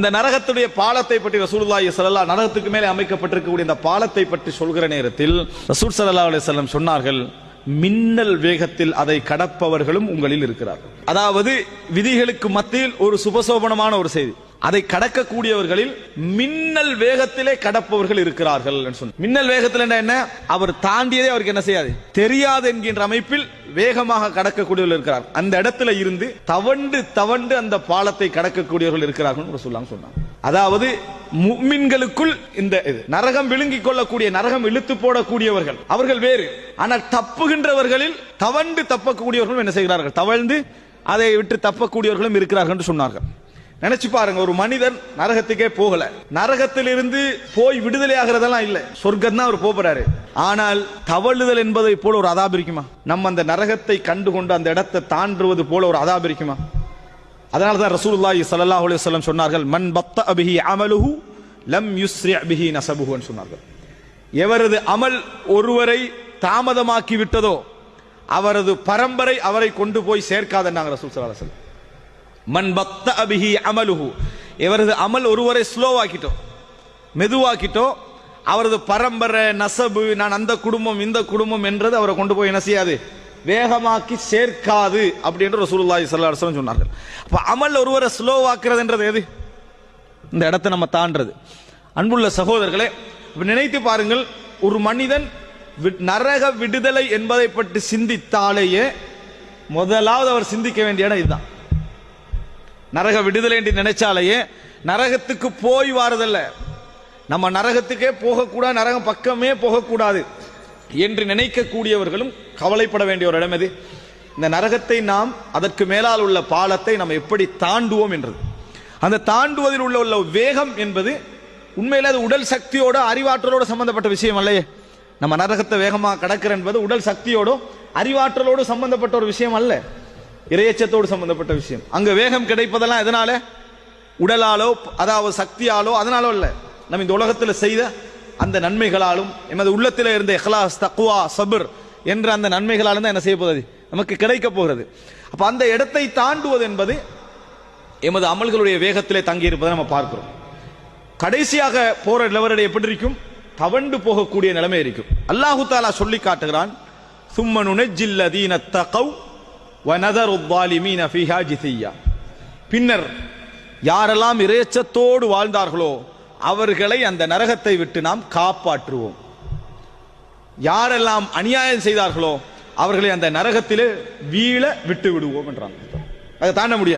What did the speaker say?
இந்த நரகத்துடைய பாலத்தை பற்றி ரசூலுல்லாஹி ஸல்லல்லாஹு நரகத்துக்கு மேலே அமைக்கப்பட்டிருக்கக்கூடிய இந்த பாலத்தை பற்றி சொல்கிற நேரத்தில் ரசூல் ஸல்லல்லாஹு அலைஹி வஸல்லம் சொன்னார்கள், மின்னல் வேகத்தில் அதை கடப்பவர்களும் உங்களில் இருக்கிறார்கள். அதாவது விதிகளுக்கு மத்தியில் ஒரு சுபசோபனமான ஒரு செய்தி, அதை கடக்கக்கூடியவர்களில் மின்னல் வேகத்திலே கடப்பவர்கள் இருக்கிறார்கள். மின்னல் வேகத்தில் என்ன, அவர் தாண்டியதே அவருக்கு என்ன செய்யாது தெரியாது என்கின்ற அமைப்பில் வேகமாக கடக்கக்கூடியவர்கள் இருக்கிறார். அந்த இடத்துல இருந்து தவண்டு தவண்டு அந்த பாலத்தை கடக்கக்கூடியவர்கள் இருக்கிறார்கள் சொன்னாங்க. அதாவது முஃமின்களுக்குள் இந்த நரகம் விழுங்கிக் கொள்ளக்கூடிய, நரகம் இழுத்து போடக்கூடியவர்கள் அவர்கள் வேறு. ஆனால் தப்புகின்றவர்களில் தவண்டு தப்பக்கூடியவர்களும் என்ன செய்கிறார்கள், தவழ்ந்து அதை விட்டு தப்பக்கூடியவர்களும் இருக்கிறார்கள் என்று சொன்னார்கள். நினைச்சு பாருங்க, ஒரு மனிதன் நரகத்துக்கே போகல, நரகத்திலிருந்து போய் விடுதலை ஆகிறதெல்லாம் இல்ல, சொர்க்கம் தான் அவர் போறாரு. ஆனால் தவழுதல் என்பதை போல ஒரு அதாப் இருக்குமா? நம்ம அந்த நரகத்தை கண்டுகொண்டு அந்த இடத்தை தாண்டுவது போல ஒரு அதாப் இருக்குமா? அதனால தான் ரசூலுல்லாஹி ஸல்லல்லாஹு அலைஹி வஸல்லம் சொன்னார்கள், மன் பத்தஅ பிஹி அமலுஹு லம் யுஸ்ரி பிஹி நஸபுஹு என்று சொன்னார்கள். எவரது அமல் ஒருவரை தாமதமாக்கி விட்டதோ அவரது பரம்பரை அவரை கொண்டு போய் சேர்க்காதன்னாங்க ரசூல் ஸல்லல்லாஹு அலைஹி வஸல்லம். மன் பத்தஅ பிஹி அமலுஹு, எவரது அமல் ஒருவரை ஸ்லோவாக்கிட்டோ, மெதுவாக்கிட்டோ, அவரது பரம்பரை நசபு, நான் அந்த குடும்பம் இந்த குடும்பம் என்றது அவரை கொண்டு போய் என்ன செய்யாது, வேகமாக்கி சேர்க்காது அப்படின்ற ரசூலுல்லாஹி ஸல்லல்லாஹு அலைஹி வஸல்லம் சொன்னார்கள். அப்ப அமல் ஒருவரை ஸ்லோவாக்குறதுன்றது எது? இந்த இடத்தை நம்ம தாண்டது. அன்புள்ள சகோதரர்களே, நினைத்து பாருங்கள், ஒரு மனிதன் நரக விடுதலை என்பதை பற்றி சிந்தித்தாலேயே முதலாவது அவர் சிந்திக்க வேண்டிய இடம் இதுதான். நரக விடுதலை என்று நினைச்சாலேயே நரகத்துக்கு போய் வாரதல்ல, நம்ம நரகத்துக்கே போகக்கூடாது, நரகம் பக்கமே போகக்கூடாது என்று நினைக்கக்கூடியவர்களும் கவலைப்பட வேண்டிய ஒரு இடம் எது? இந்த நரகத்தை நாம், அதற்கு மேலால் உள்ள பாலத்தை நாம் எப்படி தாண்டுவோம் என்றது. அந்த தாண்டுவதில் உள்ள வேகம் என்பது உண்மையில அது உடல் சக்தியோட அறிவாற்றலோடு சம்பந்தப்பட்ட விஷயம் அல்லையே. நம்ம நரகத்தை வேகமாக கடக்கிற என்பது உடல் சக்தியோடு அறிவாற்றலோடு சம்பந்தப்பட்ட ஒரு விஷயம் அல்ல, இறையச்சத்தோடு சம்பந்தப்பட்ட விஷயம். அங்க வேகம் கிடைப்பதெல்லாம் எதனால? உடலாலோ, அதாவது சக்தியாலோ, அதனாலோ இல்ல, நம்ம இந்த உலகத்தில் செய்த அந்த நன்மைகளாலும் எமது உள்ளத்தில் இருந்த இஹ்லாஸ், தக்வா, சபர் என்ற அந்த நன்மைகளாலும் தான் என்ன செய்ய போகிறது, நமக்கு கிடைக்க போகிறது. அப்ப அந்த இடத்தை தாண்டுவது என்பது எமது அமல்களுடைய வேகத்திலே தங்கி இருப்பதை நம்ம பார்க்கிறோம். கடைசியாக போற நிலவரடை எப்படி இருக்கும்? தவண்டு போகக்கூடிய நிலைமை இருக்கும். அல்லாஹு தஆலா சொல்லி காட்டுகிறான், சும்ம நுனஜ்ஜில் லதீன தகவ் வனதரு ظالمீன ஃபீஹா ஜிஸிய்யா. பின்னர் யாரெல்லாம் இறையச்சத்தோடு வாழ்ந்தார்களோ அவர்களை அந்த நரகத்தை விட்டு நாம் காப்பாற்றுவோம். யாரெல்லாம் அநியாயம் செய்தார்களோ அவர்களை அந்த நரகத்திலே வீழ விட்டு விடுவோம் என்றாங்க. அதை தாண்ட முடியாது.